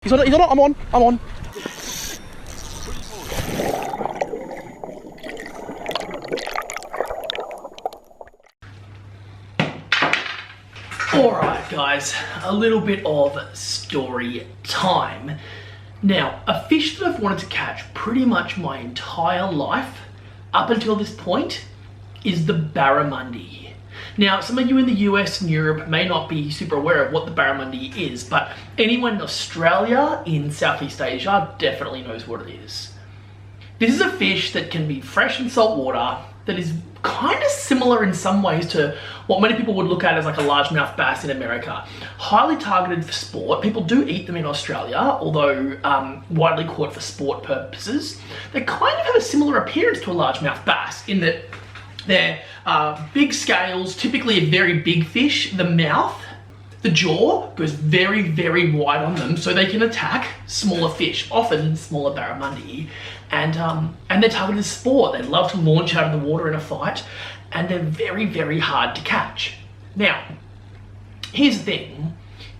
He's on, I'm on. Alright guys, a little bit of story time. Now, a fish that I've wanted to catch pretty much my entire life, up until this point, is the barramundi. Now, some of you in the US and Europe may not be super aware of what the barramundi is, but anyone in Australia, in Southeast Asia, definitely knows what it is. This is a fish that can be fresh in salt water, that is kind of similar in some ways to what many people would look at as like a largemouth bass in America. Highly targeted for sport. People do eat them in Australia, although widely caught for sport purposes. They kind of have a similar appearance to a largemouth bass in that they're big scales, typically a very big fish. The mouth, the jaw goes very, very wide on them so they can attack smaller fish, often smaller barramundi. And they're targeted as sport. They love to launch out of the water in a fight, and they're very, very hard to catch. Now, here's the thing.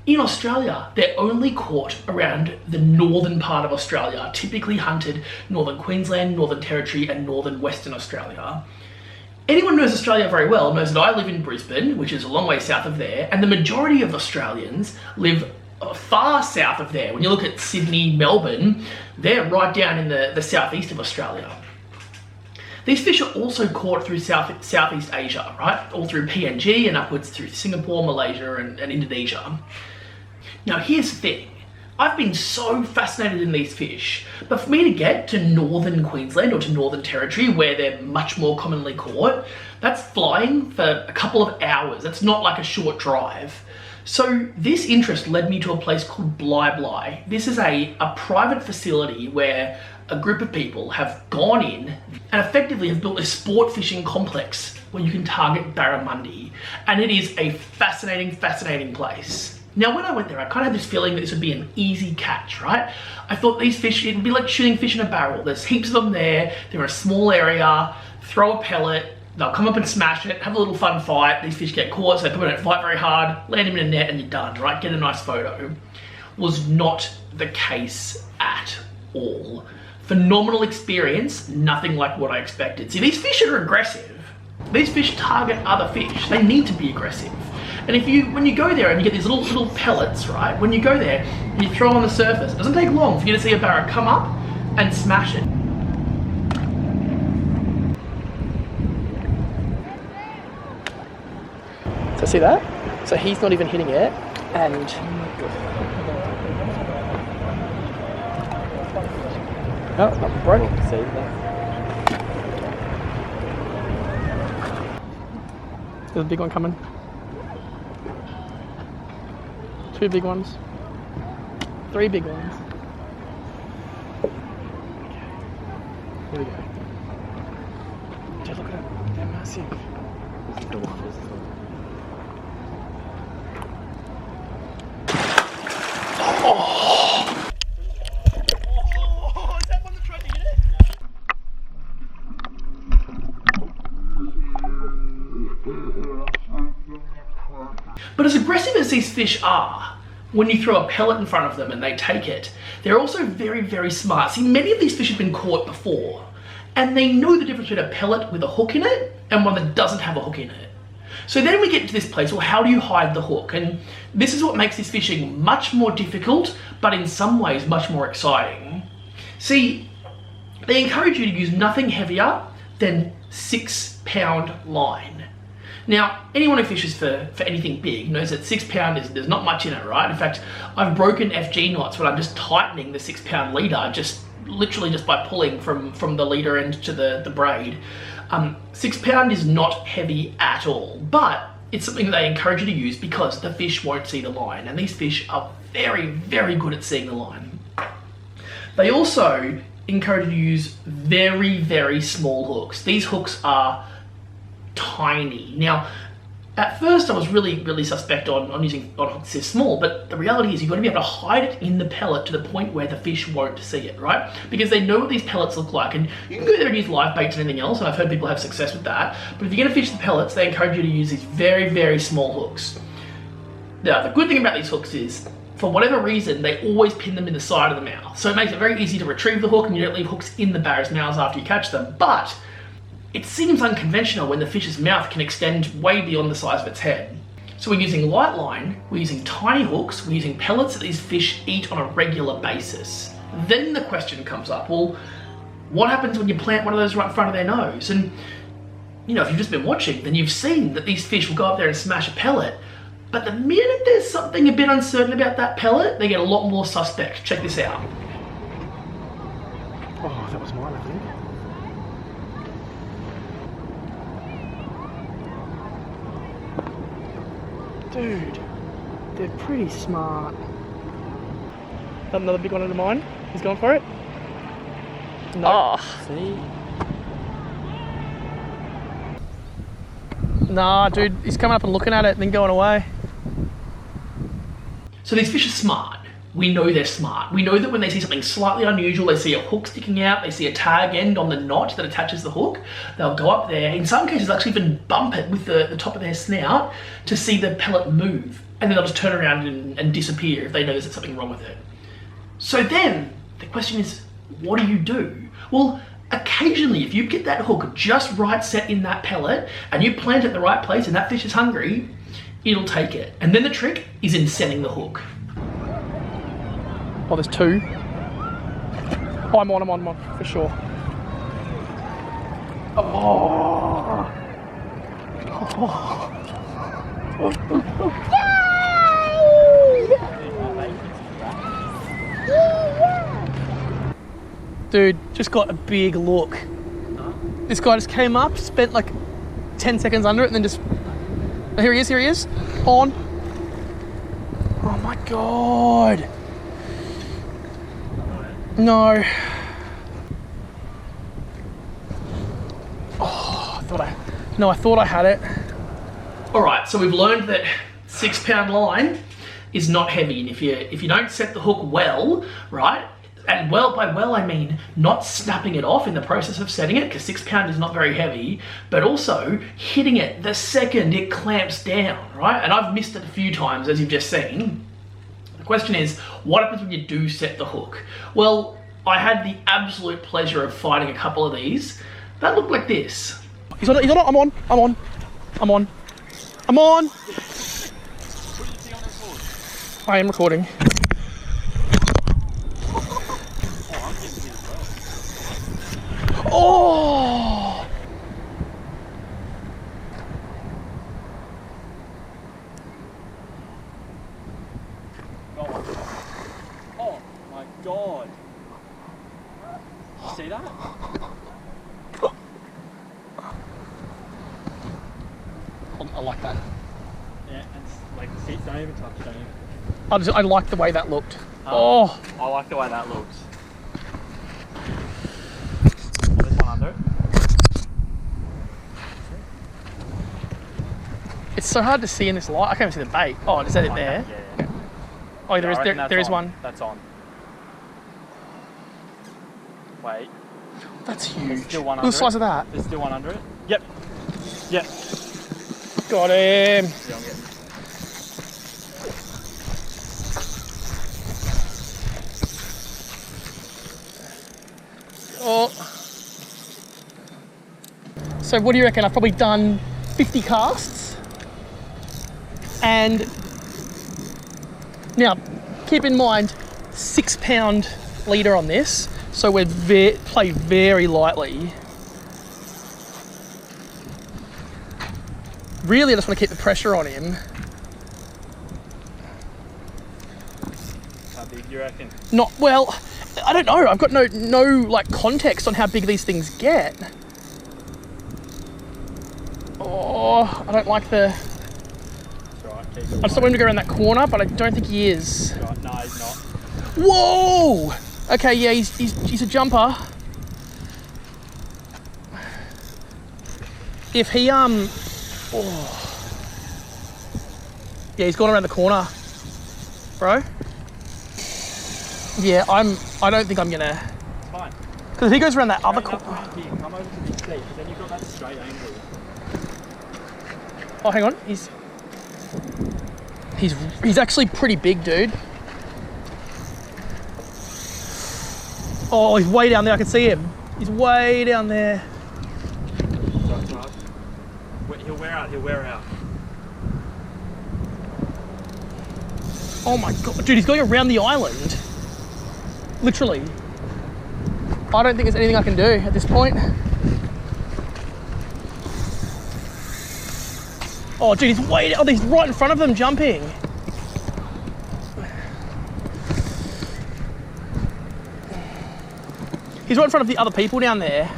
In Australia, they're only caught around the northern part of Australia, typically hunted northern Queensland, Northern Territory, and northern Western Australia. Anyone who knows Australia very well knows that I live in Brisbane, which is a long way south of there, and the majority of Australians live far south of there. When you look at Sydney, Melbourne, they're right down in the southeast of Australia. These fish are also caught through Southeast Asia, right? All through PNG and upwards through Singapore, Malaysia, and Indonesia. Now here's the thing. I've been so fascinated in these fish, but for me to get to northern Queensland or to Northern Territory, where they're much more commonly caught, that's flying for a couple of hours. That's not like a short drive. So this interest led me to a place called Bly Bly. This is a private facility where a group of people have gone in and effectively have built a sport fishing complex where you can target barramundi. And it is a fascinating, fascinating place. Now, when I went there, I kind of had this feeling that this would be an easy catch, right? I thought these fish, it would be like shooting fish in a barrel. There's heaps of them there. They're in a small area. Throw a pellet. They'll come up and smash it, have a little fun fight. These fish get caught, so they don't fight very hard, land them in a net and you're done, right? Get a nice photo. Was not the case at all. Phenomenal experience, nothing like what I expected. See, these fish are aggressive. These fish target other fish. They need to be aggressive. And when you go there and you get these little pellets, right? When you go there and you throw them on the surface, it doesn't take long for you to see a barra come up and smash it. So see that? So he's not even hitting it, and no, not broken. See that? There's a big one coming. Two big ones. Three big ones. Okay. Here we go. Just look at it. They're massive. This is the one. This is the one. Oh! Oh! Is that one that tried to hit it? But as aggressive as these fish are, when you throw a pellet in front of them and they take it, they're also very, very smart. See, many of these fish have been caught before, and they know the difference between a pellet with a hook in it and one that doesn't have a hook in it. So then we get to this place, well, how do you hide the hook? And this is what makes this fishing much more difficult, but in some ways much more exciting. See, they encourage you to use nothing heavier than 6-pound line. Now, anyone who fishes for anything big knows that 6 pound there's not much in it, right? In fact, I've broken FG knots when I'm just tightening the 6-pound leader, literally just by pulling from the leader end to the braid. 6 pound is not heavy at all, but it's something that they encourage you to use because the fish won't see the line, and these fish are very, very good at seeing the line. They also encourage you to use very, very small hooks. These hooks are tiny. Now, at first I was really suspect on using hooks this small, but the reality is you've got to be able to hide it in the pellet to the point where the fish won't see it, right? Because they know what these pellets look like, and you can go there and use live baits and anything else, and I've heard people have success with that, but if you're going to fish the pellets, they encourage you to use these very, very small hooks. Now, the good thing about these hooks is for whatever reason, they always pin them in the side of the mouth. So it makes it very easy to retrieve the hook and you don't leave hooks in the barra's mouths after you catch them. But it seems unconventional when the fish's mouth can extend way beyond the size of its head. So we're using light line, we're using tiny hooks, we're using pellets that these fish eat on a regular basis. Then the question comes up, well, what happens when you plant one of those right in front of their nose? And you know, if you've just been watching, then you've seen that these fish will go up there and smash a pellet. But the minute there's something a bit uncertain about that pellet, they get a lot more suspect. Check this out. Oh, that was mine, I think. Dude, they're pretty smart. Another big one under mine. He's going for it. No. Oh. See? Nah, dude, he's coming up and looking at it and then going away. So these fish are smart. We know they're smart. We know that when they see something slightly unusual, they see a hook sticking out, they see a tag end on the knot that attaches the hook, they'll go up there, in some cases actually even bump it with the top of their snout to see the pellet move. And then they'll just turn around and disappear if they know there's something wrong with it. So then, the question is, what do? Well, occasionally, if you get that hook just right set in that pellet and you plant it in the right place and that fish is hungry, it'll take it. And then the trick is in setting the hook. Oh, there's two. Oh, I'm on, for sure. Oh. Dude, just got a big look. This guy just came up, spent like 10 seconds under it, and then just... Oh, here he is. On. Oh my God. No. Oh, I thought I had it. All right, so we've learned that 6 pound line is not heavy. And if you don't set the hook well, right? And by well, I mean not snapping it off in the process of setting it, because 6 pound is not very heavy, but also hitting it the second it clamps down, right? And I've missed it a few times, as you've just seen. The question is, what happens when you do set the hook? Well, I had the absolute pleasure of fighting a couple of these. That looked like this. He's on it, I'm on. I am recording. Oh! Oh my God. You see that? I like that. Yeah, and like see, don't even touch it, don't even. I like the way that looked. Oh! I like the way that looks. There's one under it. It's so hard to see in this light. I can't even see the bait. Oh, is that it there? Yeah. Oh, there is one. That's on. Wait. That's huge. There's still one Look at the size of that. There's still one under it. Yep. Got him. Yeah, I'm getting. Oh. So what do you reckon? I've probably done 50 casts. And now, keep in mind, 6 pound leader on this. So we play very lightly. Really, I just want to keep the pressure on him. How big do you reckon? Not, well, I don't know. I've got no like context on how big these things get. Oh, I don't like the... That's right, keep it. I just want him to go around that corner, but I don't think he is. That's right, no, he's not. Whoa! Okay, yeah, he's a jumper. If he oh. Yeah, he's gone around the corner, bro. Yeah, I don't think I'm gonna. It's fine. Because if he goes around that other corner. Come over to this seat, because then you've got that straight angle. Oh, hang on. He's actually pretty big, dude. Oh, he's way down there. I can see him. He's way down there. He'll wear out, he'll wear out. Oh my God, dude, he's going around the island. Literally. I don't think there's anything I can do at this point. Oh, dude, he's way down. Oh, he's right in front of them jumping. He's right in front of the other people down there.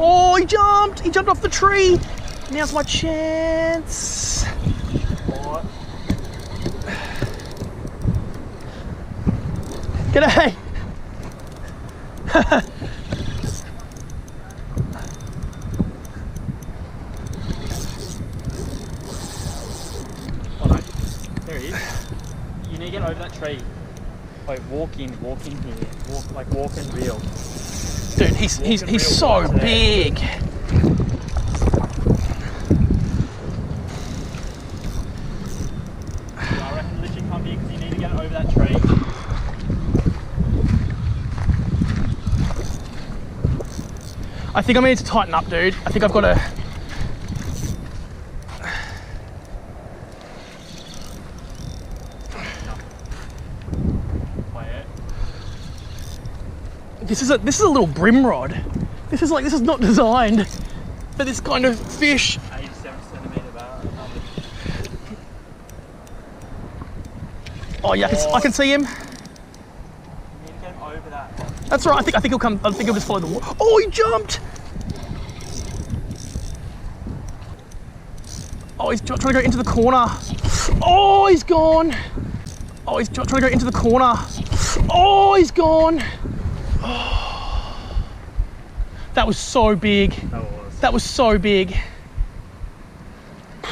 Oh, he jumped! He jumped off the tree! Now's my chance! G'day! Oh no, there he is. You need to get over that tree. Like walk in here. Walk and reel. Dude, he's so big. Yeah, I reckon literally come here because you need to get over that tree. I think I need to tighten up, dude. I think I've got to... This is a little brim rod. This is not designed for this kind of fish. 87 centimetre barra. Oh yeah, I can see him. You need to get him over that. That's right. I think he'll come. I think he'll just follow the water. Oh, he jumped. Oh, he's trying to go into the corner. Oh, he's gone. Oh, he's trying to go into the corner. Oh, he's gone. That was so big. That was so big. Do you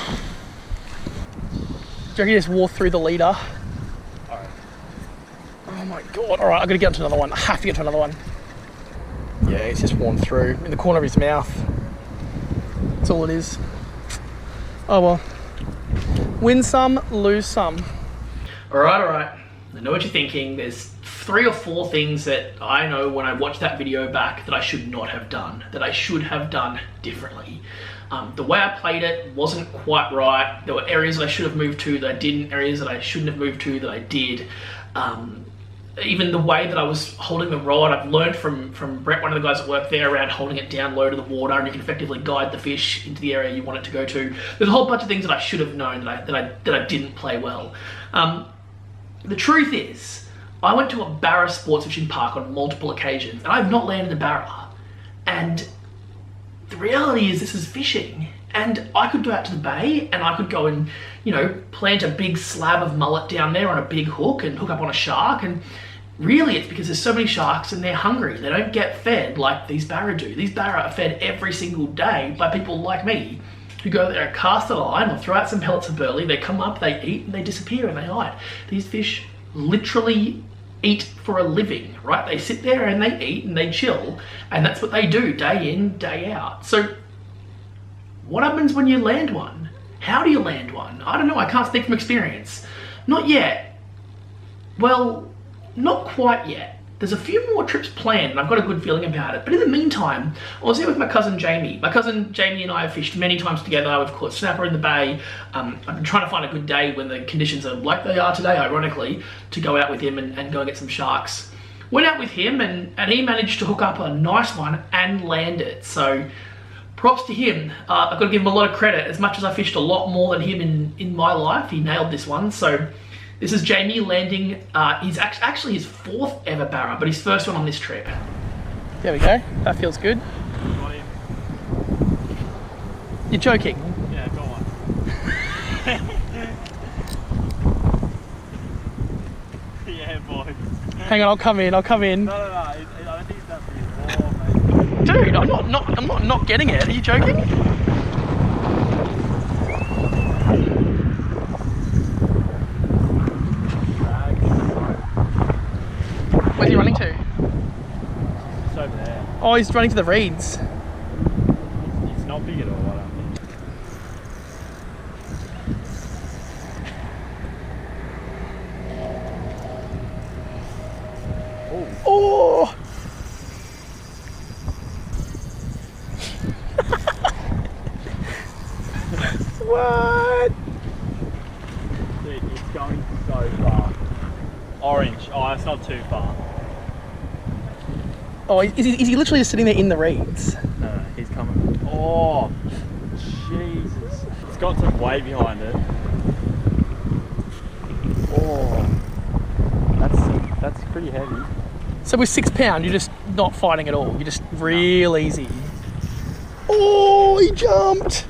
reckon he just wore through the leader? Alright. Oh my God. All right, I've got to get to another one. I have to get to another one. Yeah, he's just worn through in the corner of his mouth. That's all it is. Oh well. Win some, lose some. All right. I know what you're thinking. There's 3 or 4 things that I know when I watch that video back that I should not have done, that I should have done differently. The way I played it wasn't quite right. There were areas that I should have moved to that I didn't, areas that I shouldn't have moved to that I did. Even the way that I was holding the rod, I've learned from Brett, one of the guys that worked there, around holding it down low to the water, and you can effectively guide the fish into the area you want it to go to. There's a whole bunch of things that I should have known that I didn't play well. The truth is, I went to a Barra sports fishing park on multiple occasions, and I've not landed a Barra. And the reality is, this is fishing. And I could go out to the bay, and I could go and, plant a big slab of mullet down there on a big hook and hook up on a shark. And really, it's because there's so many sharks and they're hungry. They don't get fed like these Barra do. These Barra are fed every single day by people like me, who go there and cast a line or throw out some pellets of burley. They come up, they eat, and they disappear and they hide. These fish literally eat for a living, right? They sit there and they eat and they chill, and that's what they do day in, day out. So what happens when you land one? How do you land one? I don't know, I can't speak from experience. Not yet. Well, not quite yet. There's a few more trips planned and I've got a good feeling about it. But in the meantime, I was there with my cousin Jamie. My cousin Jamie and I have fished many times together. We've caught snapper in the bay. I've been trying to find a good day when the conditions are like they are today, ironically, to go out with him and go and get some sharks. Went out with him and he managed to hook up a nice one and land it. So props to him. I've got to give him a lot of credit. As much as I fished a lot more than him in my life, he nailed this one. So this is Jamie landing, he's actually his 4th ever Barra, but his first one on this trip. There we go. That feels good. Got him. You're joking? Yeah, go on. Yeah, boy. Hang on, I'll come in. No, I don't think that's pretty warm, mate. Dude, I'm not getting it. Are you joking? Where's he running to? It's over there. Oh, he's running to the reeds. It's not big at all, I don't think. Oh! What? Dude, it's going so far. Orange. Oh, it's not too far. Oh, is he literally just sitting there in the reeds? No, he's coming. Oh, Jesus. It's got some weight behind it. Oh, that's pretty heavy. So with 6 pound, you're just not fighting at all. You're just real easy. Oh, he jumped.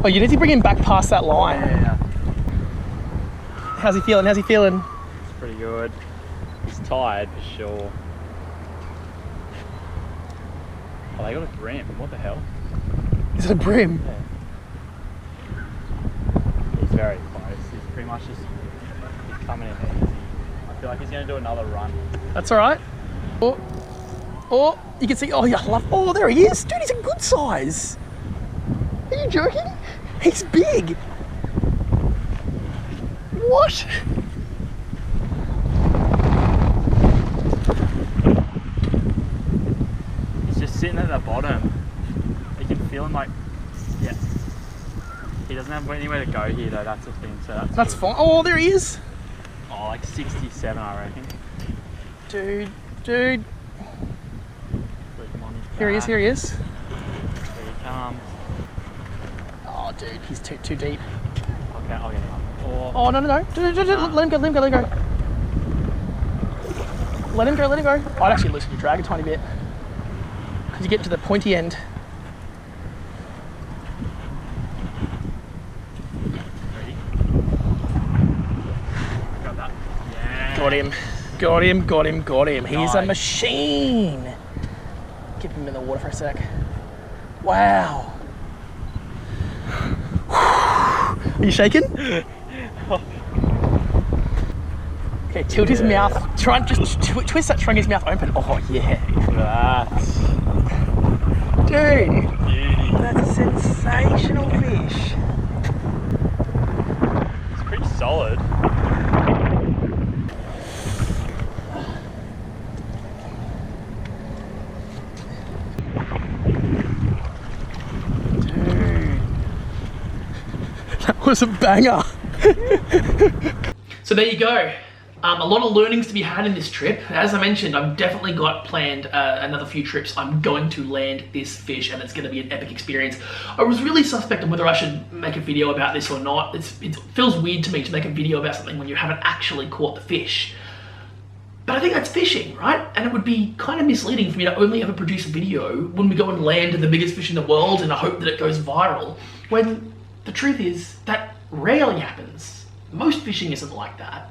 Oh, you need to bring him back past that line. Yeah. How's he feeling? How's he feeling? It's pretty good. He's tired for sure. Oh, they got a brim. What the hell? Is it a brim? Yeah. He's very close. He's pretty much just he's coming in easy. I feel like he's going to do another run. That's all right. Oh, you can see. Oh, yeah, I love. Oh, there he is, dude. He's a good size. Are you joking? He's big. What? He's just sitting at the bottom. You can feel him like, yeah. He doesn't have anywhere to go here though, that's the thing. So That's good. fine. Oh, there he is. Oh, like 67 I reckon. Dude. Put him on his Here he is, back. here he is. Here he comes. Oh, dude, he's too deep. Okay, I'll get him up. Oh, Oh, no. Let him go. Let him go. I'd actually loosen your drag a tiny bit. Because you get to the pointy end. ready? Got that. Yeah. Got him. He's a Nice. machine. Keep him in the water for a sec. Wow. Are you shaking? Okay, tilt his mouth. Try and just twist that string, his mouth open. Oh, yeah. Look at that. Dude, Beauty. that's a sensational fish. It's pretty solid. Dude. That was a banger. So there you go. A lot of learnings to be had in this trip. As I mentioned, I've definitely got planned another few trips. I'm going to land this fish and it's going to be an epic experience. I was really suspect of whether I should make a video about this or not. It feels weird to me to make a video about something when you haven't actually caught the fish. But I think that's fishing, right? And it would be kind of misleading for me to only ever produce a video when we go and land the biggest fish in the world and I hope that it goes viral, when the truth is that rarely happens. Most fishing isn't like that.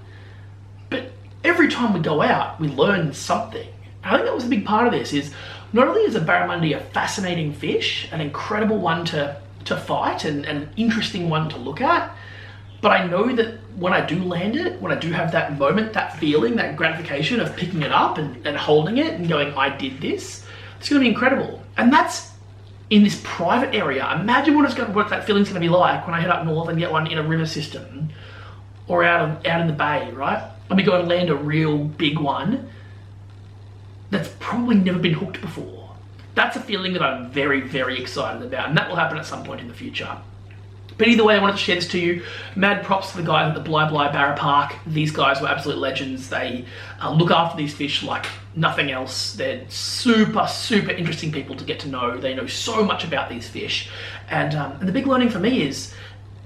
But every time we go out, we learn something. I think that was a big part of this, is not only is a barramundi a fascinating fish, an incredible one to fight and an interesting one to look at, but I know that when I do land it, when I do have that moment, that feeling, that gratification of picking it up and holding it and going, I did this, it's gonna be incredible. And that's in this private area. Imagine what that feeling's gonna be like when I head up north and get one in a river system or out in the bay, right? Let me go and land a real big one that's probably never been hooked before. That's a feeling that I'm very, very excited about, and that will happen at some point in the future. But either way, I wanted to share this to you. Mad props to the guys at the Bly Barra Park. These guys were absolute legends. They look after these fish like nothing else. They're super, super interesting people to get to know. They know so much about these fish. And the big learning for me is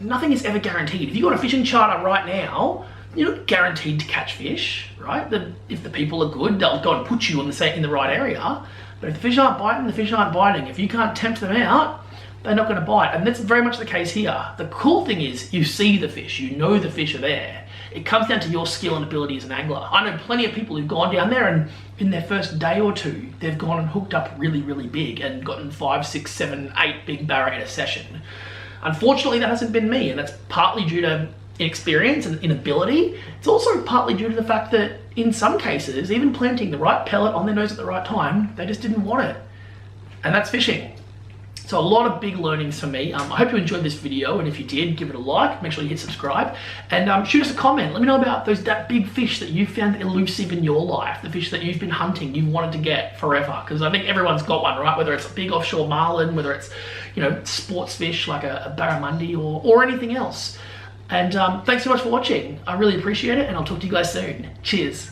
nothing is ever guaranteed. If you got a fishing charter right now, you're not guaranteed to catch fish, right? If the people are good, they'll go and put you in the right area. But if the fish aren't biting, the fish aren't biting. If you can't tempt them out, they're not going to bite. And that's very much the case here. The cool thing is you see the fish, you know the fish are there. It comes down to your skill and ability as an angler. I know plenty of people who've gone down there and in their first day or two, they've gone and hooked up really, really big and gotten 5, 6, 7, 8 big barra in a session. Unfortunately, that hasn't been me, and that's partly due to inexperience and inability. It's also partly due to the fact that in some cases, even planting the right pellet on their nose at the right time, they just didn't want it. And that's fishing. So a lot of big learnings for me. I hope you enjoyed this video, and if you did, give it a like, make sure you hit subscribe, and shoot us a comment. Let me know about that big fish that you found elusive in your life, the fish that you've been hunting, you've wanted to get forever, because I think everyone's got one, right? Whether it's a big offshore marlin, whether it's, you know, sports fish like a barramundi or anything else. And thanks so much for watching. I really appreciate it, and I'll talk to you guys soon. Cheers.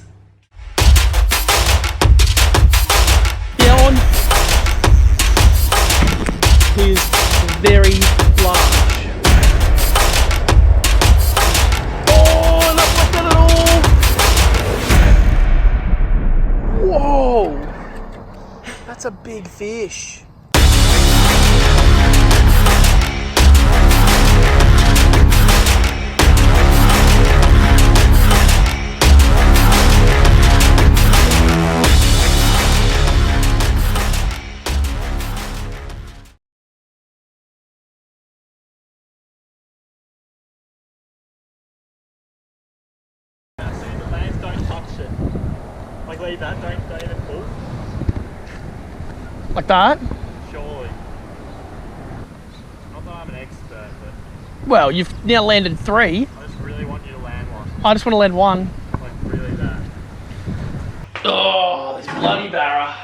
Yeah, on. He's very large. Oh, not like that at all. Whoa, that's a big fish. Like leave that, don't even pull. Like that? Surely. Not that I'm an expert, but Well, you've now landed 3. I just really want you to land one. I just want to land 1. Like really bad. Oh, this bloody barra.